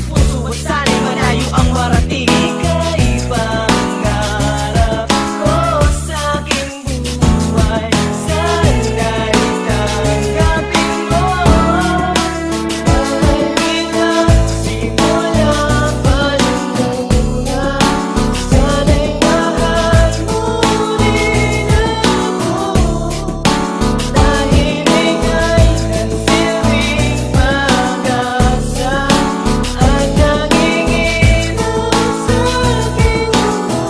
aking puso at sana'y malayo ang marating. Ika'y pangarap ko sa aking buhay, sana'y tanggapin mo. Mahal kita simula pa nung una, sana'y mahal mo rin ako. Dahil ika'y nagsilbing pag-asa at naging ilaw sa aking mundo.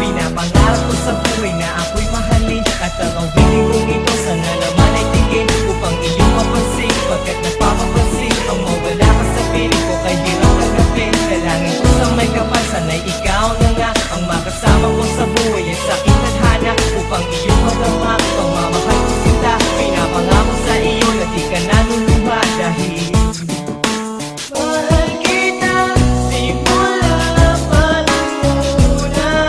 Pinapangarap ko sa buhay na ako'y mahalin, at ang awitin kong ito sana naman ay tingin upang iyong mapansin, pagkat napapapansin ang mawala ka sa piling ko, kay hirap tanggapin. Dalangin ko sa may kapal, sana'y ikaw na nga ang makasama ko sa buhay at sa aking tadhana, upang iyong madama pagmamahal ko sinta. Pinapangako sa iyo na di ka naluluha, dahil mahal kita simula pa nung una,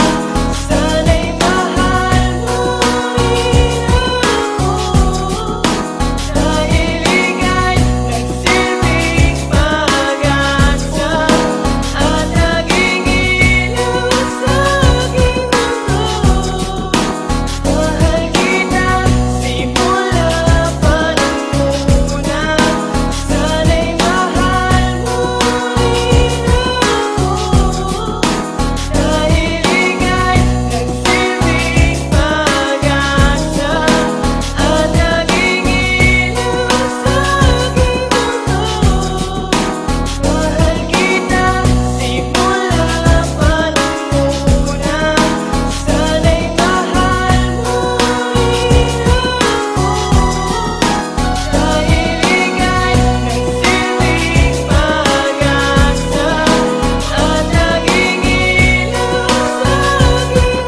sana'y mahal mo rin ako. Dahil ika'y nagsilbing pag-asa at naging ilaw sa aking mundo. Mahal kita simula pa nung una, sana'y mahal mo rin ako. Dahil ika'y nagsilbing pag-asa at naging ilaw sa aking mundo. Mahal kita simula pa nung una, sana'y mahal mo rin ako. Dahil ika'y nagsilbing pag-asa at naging ilaw sa aking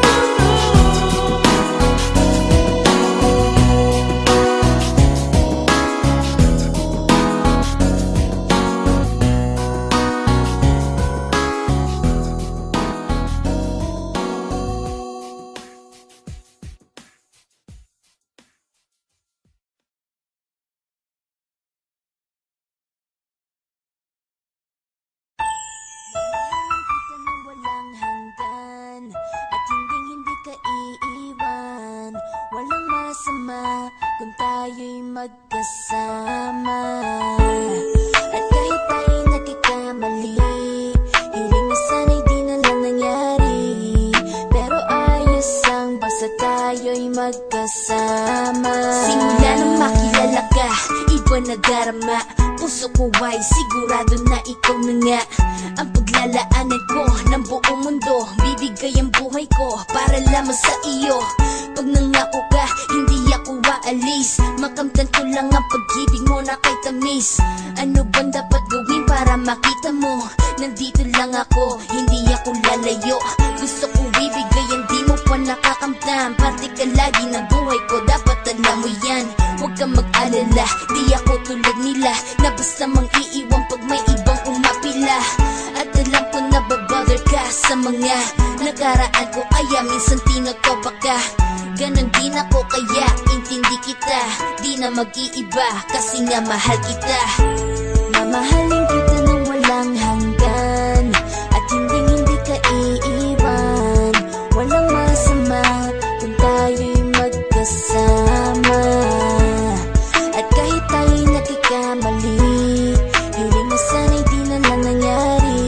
Kita ng walang hanggan at hindi ka iiwan. Walang masama kung tayo'y magkasama. At kahit tayo'y nagkakamali, hiling na sana'y di na lang nangyari. Pero ayos ang basta tayo'y magkasama. Simula nang makilala ka, iba na darama. Puso ko ay sigurado na ikaw na nga ang paglalaanan ko ng buong mundo. Bibigay ang buhay ko para lamang sa iyo. Pag nangako ka, hindi ako aalis. Makamtan ko lang ang pag-ibig mo na kay tamis. Ano bang dapat gawin para makita mo? Nandito lang ako, hindi ako lalayo. Gusto ko ibigay ang di mo pa nakakamtan. Parte ka lagi ng buhay ko, dapat alam mo yan. Huwag kang mag-alala, di ako tulad nila na basta mang iiwan pag may ibang umapila. At alam ko na babother ka sa mga nakaraan ko, kaya minsan tinatopa ka. Ganon din ako, kaya intindi kita. Di na mag-iiba kasi nga mahal kita. Mamahalin kita ng walang hanggan at hindi ka iiwan. Walang masama kung tayo'y magkasama. At kahit tayo'y nagkakamali, hiling na sana'y di na lang nangyari.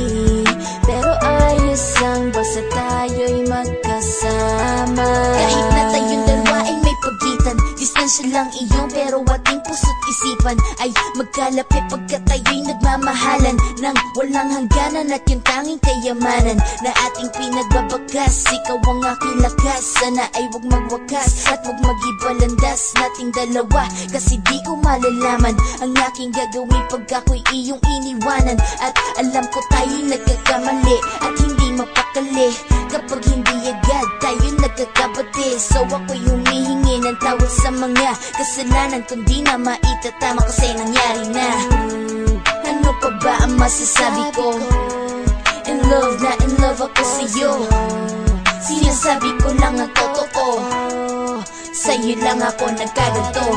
Pero ayos lang basta tayo'y magkasama. Kahit na tayong dalawa ay may pagitan, distansya lang iyon pero ating puso't isipan ay magkalapit pagkat tayo'y nagmamahalan ng walang hangganan. At yung tanging kayamanan na ating pinagbabakas, ikaw ang aking lakas. Sana ay huwag magwakas at huwag mag-ibalandas nating dalawa, kasi di ko malalaman ang aking gagawin pag ako'y iyong iniwanan. At alam ko tayo'y nagkakamali at hindi mapakali kapag hindi agad tayo nagkakabati. So ako'y humihingi ng tawad sa mga kasalanan kung di na maitatama kasi nangyari na. Ano pa ba ang masasabi ko? In love na in love ako sa'yo. Sinasabi ko lang ang totoo, sa'yo lang ako nagkaganto.